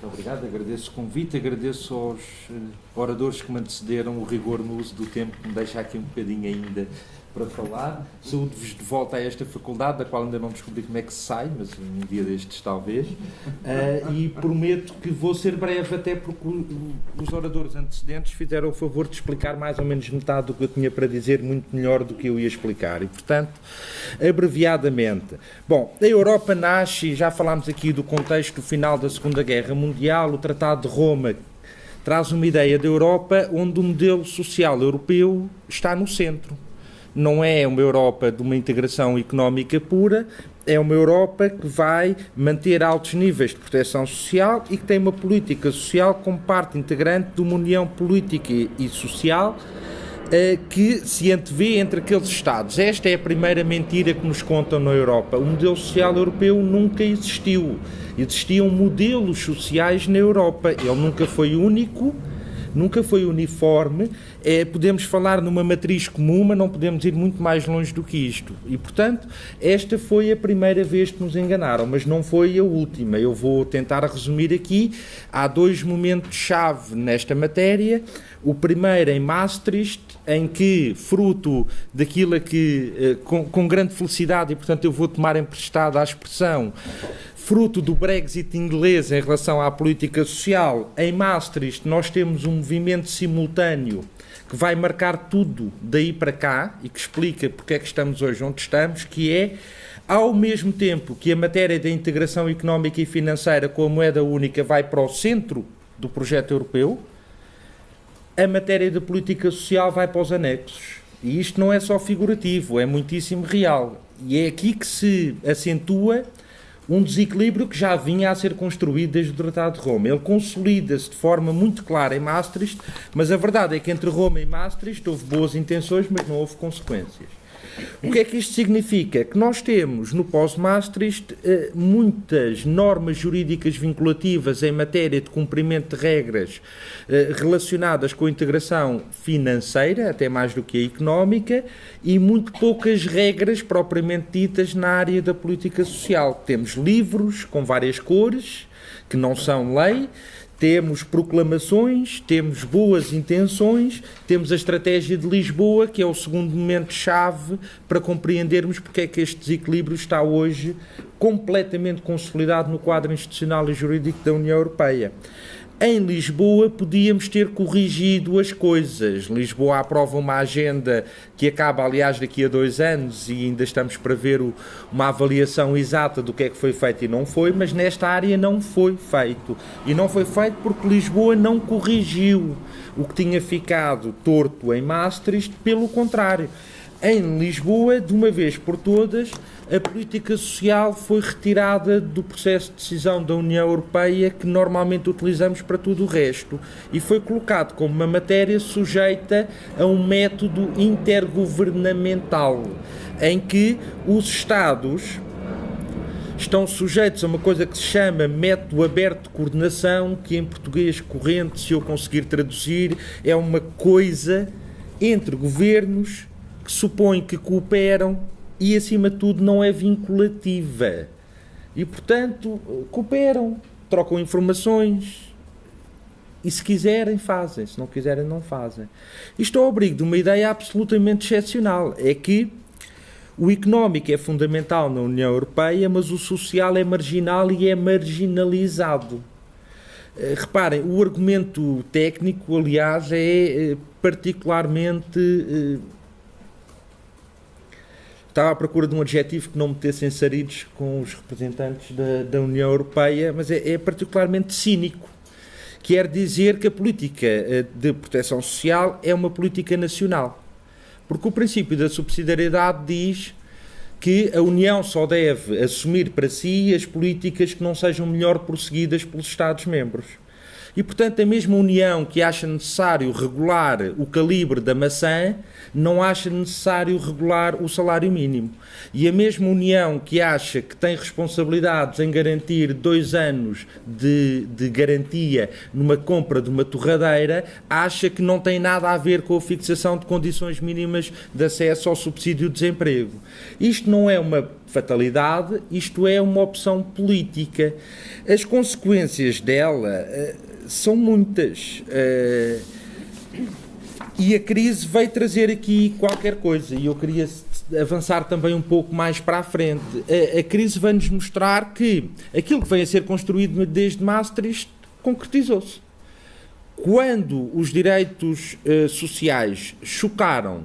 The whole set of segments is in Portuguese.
Obrigado, agradeço o convite, agradeço aos oradores que me antecederam o rigor no uso do tempo, que me deixa aqui um bocadinho ainda para falar. Saúdo-vos de volta a esta faculdade, da qual ainda não descobri como é que se sai, mas um dia destes talvez, e prometo que vou ser breve, até porque os oradores antecedentes fizeram o favor de explicar mais ou menos metade do que eu tinha para dizer, muito melhor do que eu ia explicar, e portanto, abreviadamente. Bom, a Europa nasce, já falámos aqui do contexto final da Segunda Guerra Mundial, o Tratado de Roma traz uma ideia da Europa onde o modelo social europeu está no centro. Não é uma Europa de uma integração económica pura, é uma Europa que vai manter altos níveis de proteção social e que tem uma política social como parte integrante de uma união política e social que se antevê entre aqueles Estados. Esta é a primeira mentira que nos contam na Europa. O modelo social europeu nunca existiu. Existiam modelos sociais na Europa. Ele nunca foi único, nunca foi uniforme. Podemos falar numa matriz comum, mas não podemos ir muito mais longe do que isto. E, portanto, esta foi a primeira vez que nos enganaram, mas não foi a última. Eu vou tentar resumir aqui. Há dois momentos-chave nesta matéria. O primeiro em Maastricht, em que, fruto daquilo que, com grande felicidade, e, portanto, eu vou tomar emprestada a expressão, fruto do Brexit inglês em relação à política social, em Maastricht nós temos um movimento simultâneo que vai marcar tudo daí para cá e que explica porque é que estamos hoje onde estamos, que é, ao mesmo tempo que a matéria da integração económica e financeira com a moeda única vai para o centro do projeto europeu, a matéria da política social vai para os anexos. E isto não é só figurativo, é muitíssimo real. E é aqui que se acentua um desequilíbrio que já vinha a ser construído desde o Tratado de Roma. Ele consolida-se de forma muito clara em Maastricht, mas a verdade é que entre Roma e Maastricht houve boas intenções, mas não houve consequências. O que é que isto significa? Que nós temos no pós-Maastricht muitas normas jurídicas vinculativas em matéria de cumprimento de regras relacionadas com a integração financeira, até mais do que a económica, e muito poucas regras propriamente ditas na área da política social. Temos livros com várias cores, que não são lei, temos proclamações, temos boas intenções, temos a estratégia de Lisboa, que é o segundo momento-chave para compreendermos porque é que este desequilíbrio está hoje completamente consolidado no quadro institucional e jurídico da União Europeia. Em Lisboa podíamos ter corrigido as coisas. Lisboa aprova uma agenda que acaba, aliás, daqui a 2 anos e ainda estamos para ver uma avaliação exata do que é que foi feito e não foi, mas nesta área não foi feito. E não foi feito porque Lisboa não corrigiu o que tinha ficado torto em Maastricht, pelo contrário. Em Lisboa, de uma vez por todas, a política social foi retirada do processo de decisão da União Europeia que normalmente utilizamos para tudo o resto e foi colocado como uma matéria sujeita a um método intergovernamental em que os Estados estão sujeitos a uma coisa que se chama método aberto de coordenação, que em português corrente, se eu conseguir traduzir, é uma coisa entre governos que supõe que cooperam e, acima de tudo, não é vinculativa. E, portanto, cooperam, trocam informações e, se quiserem, fazem. Se não quiserem, não fazem. Isto é ao abrigo de uma ideia absolutamente excepcional. É que o económico é fundamental na União Europeia, mas o social é marginal e é marginalizado. Reparem, o argumento técnico, aliás, é particularmente... Estava à procura de um adjetivo que não metesse em sarilhos com os representantes da União Europeia, mas é particularmente cínico. Quer dizer que a política de proteção social é uma política nacional. Porque o princípio da subsidiariedade diz que a União só deve assumir para si as políticas que não sejam melhor prosseguidas pelos Estados-membros. E, portanto, a mesma União que acha necessário regular o calibre da maçã, não acha necessário regular o salário mínimo. E a mesma União que acha que tem responsabilidades em garantir 2 anos de garantia numa compra de uma torradeira, acha que não tem nada a ver com a fixação de condições mínimas de acesso ao subsídio de desemprego. Isto não é uma fatalidade, isto é uma opção política. As consequências dela são muitas. E a crise veio trazer aqui qualquer coisa, e eu queria avançar também um pouco mais para a frente. A crise vai-nos mostrar que aquilo que vem a ser construído desde Maastricht concretizou-se. Quando os direitos sociais chocaram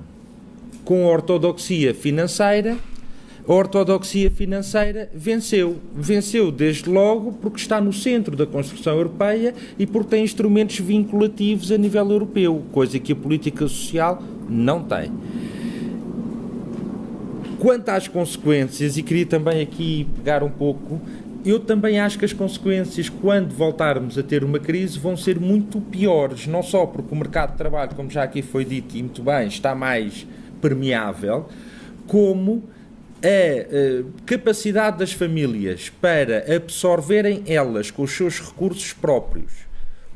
com a ortodoxia financeira, a ortodoxia financeira venceu. Venceu desde logo porque está no centro da construção europeia e porque tem instrumentos vinculativos a nível europeu, coisa que a política social não tem. Quanto às consequências, e queria também aqui pegar um pouco, eu também acho que as consequências, quando voltarmos a ter uma crise, vão ser muito piores, não só porque o mercado de trabalho, como já aqui foi dito e muito bem, está mais permeável, como a capacidade das famílias para absorverem elas com os seus recursos próprios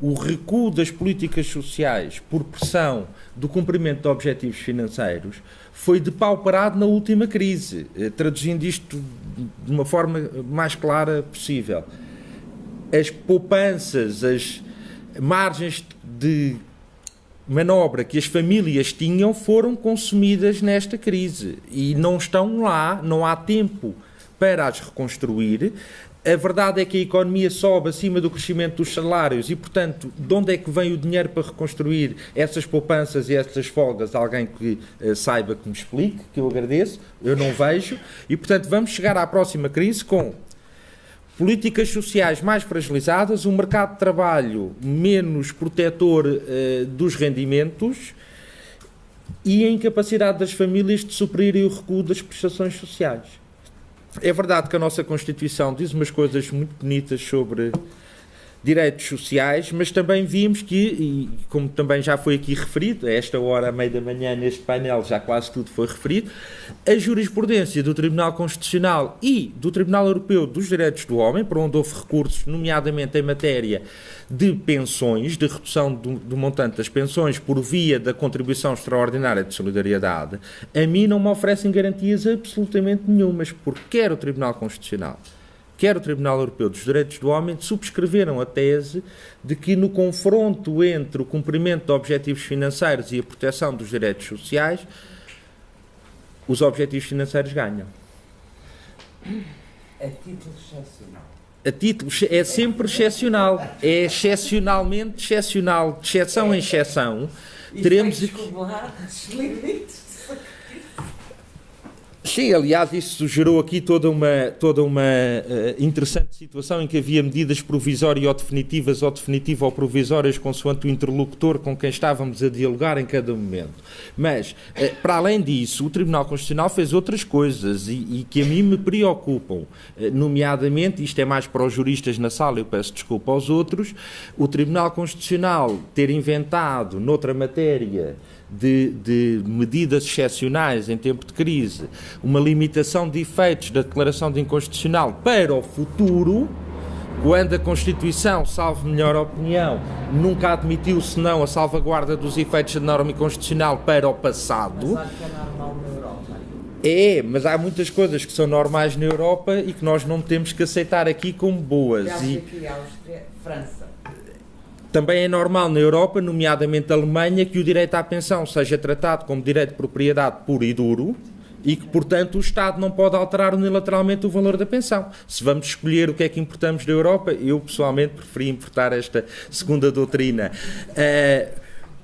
o recuo das políticas sociais por pressão do cumprimento de objetivos financeiros foi depauperado na última crise, traduzindo isto de uma forma mais clara possível. As poupanças, as margens de manobra que as famílias tinham foram consumidas nesta crise e não estão lá, não há tempo para as reconstruir. A verdade é que a economia sobe acima do crescimento dos salários e, portanto, de onde é que vem o dinheiro para reconstruir essas poupanças e essas folgas? Alguém que saiba, que me explique, que eu agradeço, eu não vejo. E, portanto, vamos chegar à próxima crise com políticas sociais mais fragilizadas, um mercado de trabalho menos protetor dos rendimentos e a incapacidade das famílias de suprirem o recuo das prestações sociais. É verdade que a nossa Constituição diz umas coisas muito bonitas sobre direitos sociais, mas também vimos que, e como também já foi aqui referido, a esta hora, à meia da manhã, neste painel, já quase tudo foi referido, a jurisprudência do Tribunal Constitucional e do Tribunal Europeu dos Direitos do Homem, para onde houve recursos, nomeadamente em matéria de pensões, de redução do montante das pensões por via da contribuição extraordinária de solidariedade, a mim não me oferecem garantias absolutamente nenhumas, porque quer o Tribunal Constitucional, quer o Tribunal Europeu dos Direitos do Homem, subscreveram a tese de que no confronto entre o cumprimento de objetivos financeiros e a proteção dos direitos sociais, os objetivos financeiros ganham. A título excepcional. A título é sempre excepcional, é excepcionalmente excepcional, de exceção em exceção. Teremos aqui... Sim, aliás, isso gerou aqui toda uma interessante situação em que havia medidas provisórias ou definitivas ou provisórias consoante o interlocutor com quem estávamos a dialogar em cada momento. Mas, para além disso, o Tribunal Constitucional fez outras coisas e que a mim me preocupam, nomeadamente, isto é mais para os juristas na sala, eu peço desculpa aos outros, o Tribunal Constitucional ter inventado, noutra matéria, de medidas excepcionais em tempo de crise, uma limitação de efeitos da declaração de inconstitucional para o futuro, quando a Constituição, salvo melhor opinião, nunca admitiu senão a salvaguarda dos efeitos da norma inconstitucional para o passado. Mas acho que é normal na Europa. Mas há muitas coisas que são normais na Europa e que nós não temos que aceitar aqui como boas. Aqui, Áustria, França. Também é normal na Europa, nomeadamente a Alemanha, que o direito à pensão seja tratado como direito de propriedade puro e duro e que, portanto, o Estado não pode alterar unilateralmente o valor da pensão. Se vamos escolher o que é que importamos da Europa, eu pessoalmente preferi importar esta segunda doutrina.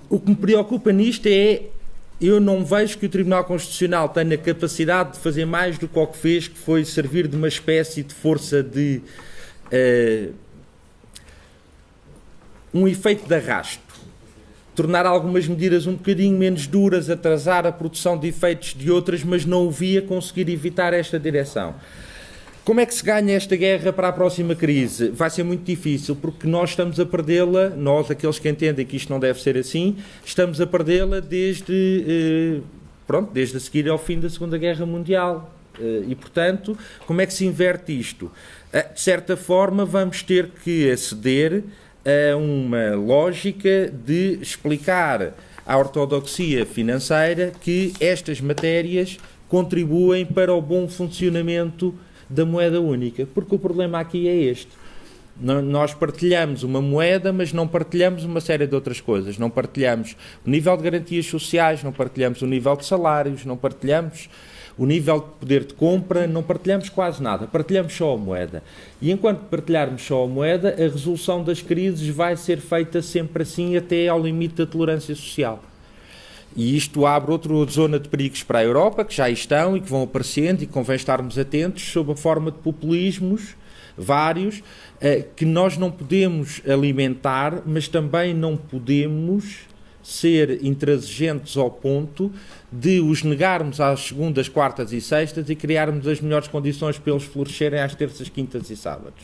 O que me preocupa nisto é, eu não vejo que o Tribunal Constitucional tenha capacidade de fazer mais do que o que fez, que foi servir de uma espécie de força de... um efeito de arrasto, tornar algumas medidas um bocadinho menos duras, atrasar a produção de efeitos de outras, mas não o via conseguir evitar esta direção. Como é que se ganha esta guerra para a próxima crise? Vai ser muito difícil, porque nós estamos a perdê-la, nós, aqueles que entendem que isto não deve ser assim, estamos a perdê-la desde a seguir ao fim da Segunda Guerra Mundial. E, portanto, como é que se inverte isto? De certa forma, vamos ter que aceder a uma lógica de explicar à ortodoxia financeira que estas matérias contribuem para o bom funcionamento da moeda única, porque o problema aqui é este. Nós partilhamos uma moeda, mas não partilhamos uma série de outras coisas. Não partilhamos o nível de garantias sociais, não partilhamos o nível de salários, não partilhamos o nível de poder de compra, não partilhamos quase nada. Partilhamos só a moeda. E enquanto partilharmos só a moeda, a resolução das crises vai ser feita sempre assim, até ao limite da tolerância social. E isto abre outra zona de perigos para a Europa, que já estão e que vão aparecendo, e convém estarmos atentos, sob a forma de populismos vários, que nós não podemos alimentar, mas também não podemos ser intransigentes ao ponto de os negarmos às segundas, quartas e sextas e criarmos as melhores condições para eles florescerem às terças, quintas e sábados.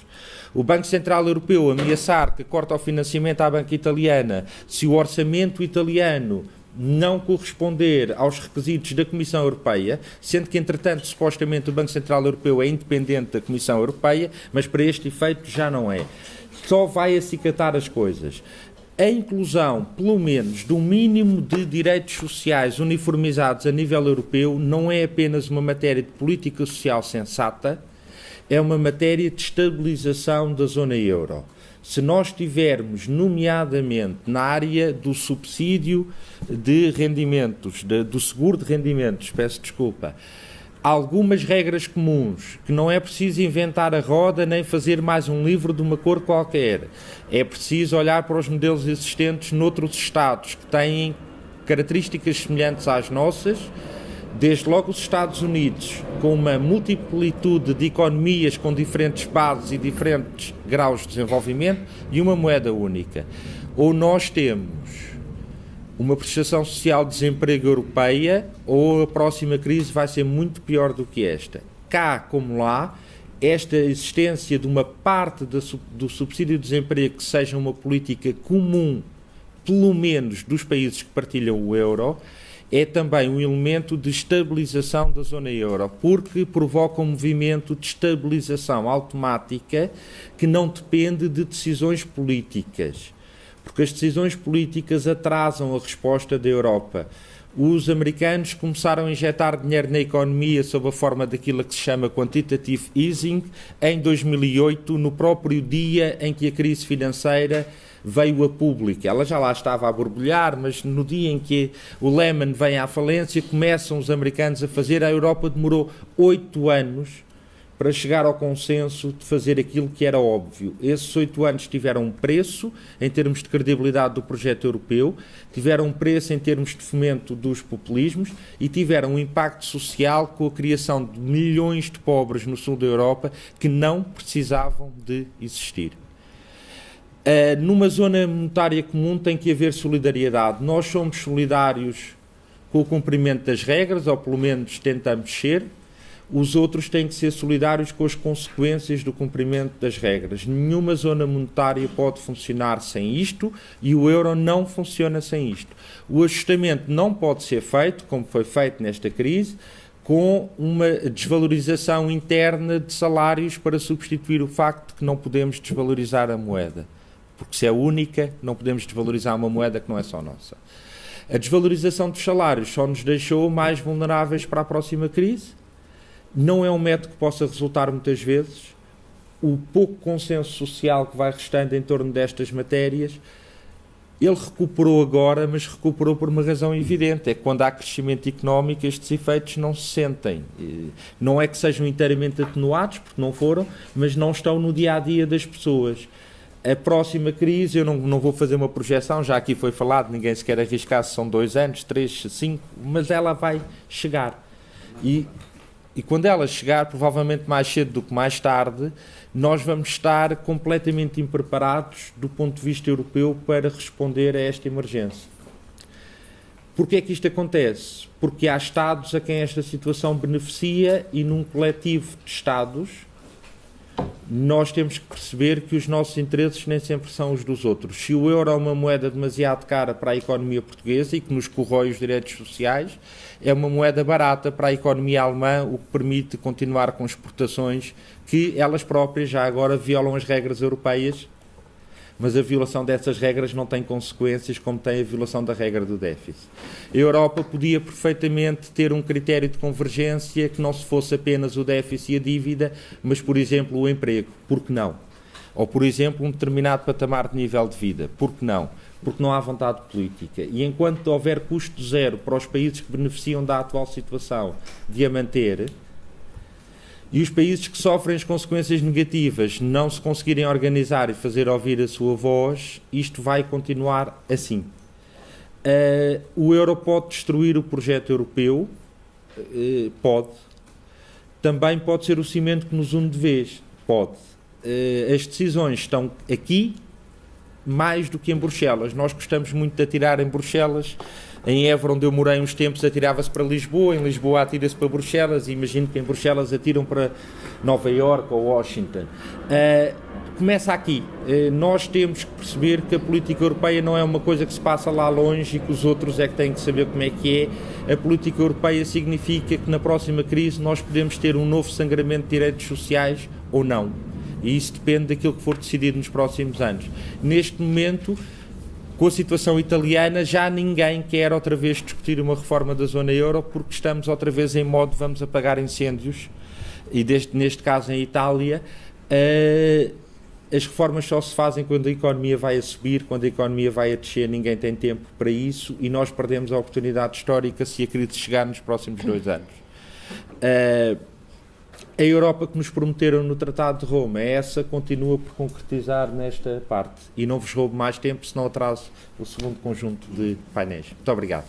O Banco Central Europeu ameaçar que corta o financiamento à banca italiana se o orçamento italiano não corresponder aos requisitos da Comissão Europeia, sendo que, entretanto, supostamente o Banco Central Europeu é independente da Comissão Europeia, mas para este efeito já não é. Só vai acicatar as coisas. A inclusão, pelo menos, do mínimo de direitos sociais uniformizados a nível europeu não é apenas uma matéria de política social sensata, é uma matéria de estabilização da zona euro. Se nós tivermos, nomeadamente, na área do subsídio de rendimentos, do seguro de rendimentos, peço desculpa, algumas regras comuns, que não é preciso inventar a roda nem fazer mais um livro de uma cor qualquer. É preciso olhar para os modelos existentes noutros Estados que têm características semelhantes às nossas, desde logo os Estados Unidos, com uma multiplitude de economias com diferentes bases e diferentes graus de desenvolvimento, e uma moeda única. Ou nós temos uma prestação social de desemprego europeia, ou a próxima crise vai ser muito pior do que esta. Cá como lá, esta existência de uma parte do subsídio de desemprego que seja uma política comum, pelo menos dos países que partilham o euro, é também um elemento de estabilização da zona euro, porque provoca um movimento de estabilização automática que não depende de decisões políticas, porque as decisões políticas atrasam a resposta da Europa. Os americanos começaram a injetar dinheiro na economia sob a forma daquilo que se chama quantitative easing em 2008, no próprio dia em que a crise financeira veio a público. Ela já lá estava a borbulhar, mas no dia em que o Lehman vem à falência, começam os americanos a fazer. A Europa demorou 8 anos para chegar ao consenso de fazer aquilo que era óbvio. Esses 8 anos tiveram um preço em termos de credibilidade do projeto europeu, tiveram um preço em termos de fomento dos populismos e tiveram um impacto social com a criação de milhões de pobres no sul da Europa que não precisavam de existir. Numa zona monetária comum tem que haver solidariedade. Nós somos solidários com o cumprimento das regras, ou pelo menos tentamos ser. Os outros têm que ser solidários com as consequências do cumprimento das regras. Nenhuma zona monetária pode funcionar sem isto e o euro não funciona sem isto. O ajustamento não pode ser feito, como foi feito nesta crise, com uma desvalorização interna de salários para substituir o facto de que não podemos desvalorizar a moeda. Porque se é única, não podemos desvalorizar uma moeda que não é só nossa. A desvalorização dos salários só nos deixou mais vulneráveis para a próxima crise. Não é um método que possa resultar muitas vezes. O pouco consenso social que vai restando em torno destas matérias, ele recuperou agora, mas recuperou por uma razão evidente. É que quando há crescimento económico, estes efeitos não se sentem. Não é que sejam inteiramente atenuados, porque não foram, mas não estão no dia-a-dia das pessoas. A próxima crise, eu não vou fazer uma projeção, já aqui foi falado, ninguém se quer arriscar se são 2 anos, 3, 5, mas ela vai chegar. E quando ela chegar, provavelmente mais cedo do que mais tarde, nós vamos estar completamente impreparados do ponto de vista europeu para responder a esta emergência. Porquê é que isto acontece? Porque há Estados a quem esta situação beneficia e num coletivo de Estados nós temos que perceber que os nossos interesses nem sempre são os dos outros. Se o euro é uma moeda demasiado cara para a economia portuguesa e que nos corrói os direitos sociais, é uma moeda barata para a economia alemã, o que permite continuar com exportações que elas próprias já agora violam as regras europeias, mas a violação dessas regras não tem consequências como tem a violação da regra do déficit. A Europa podia perfeitamente ter um critério de convergência que não se fosse apenas o déficit e a dívida, mas, por exemplo, o emprego. Por que não? Ou, por exemplo, um determinado patamar de nível de vida. Por que não? Porque não há vontade política. E enquanto houver custo zero para os países que beneficiam da atual situação de a manter, e os países que sofrem as consequências negativas não se conseguirem organizar e fazer ouvir a sua voz, isto vai continuar assim. O euro pode destruir o projeto europeu? Pode. Também pode ser o cimento que nos une de vez? Pode. As decisões estão aqui mais do que em Bruxelas. Nós gostamos muito de atirar em Bruxelas. Em Évora, onde eu morei uns tempos, atirava-se para Lisboa, em Lisboa atira-se para Bruxelas, e imagino que em Bruxelas atiram para Nova Iorque ou Washington. Começa aqui. Nós temos que perceber que a política europeia não é uma coisa que se passa lá longe e que os outros é que têm que saber como é que é. A política europeia significa que na próxima crise nós podemos ter um novo sangramento de direitos sociais ou não. E isso depende daquilo que for decidido nos próximos anos. Neste momento, com a situação italiana, já ninguém quer outra vez discutir uma reforma da zona euro, porque estamos outra vez em modo vamos apagar incêndios, e neste caso em Itália, as reformas só se fazem quando a economia vai a subir, quando a economia vai a descer, ninguém tem tempo para isso, e nós perdemos a oportunidade histórica se a crise chegar nos próximos 2 anos. A Europa que nos prometeram no Tratado de Roma, essa continua por concretizar nesta parte. E não vos roubo mais tempo, senão atraso o segundo conjunto de painéis. Muito obrigado.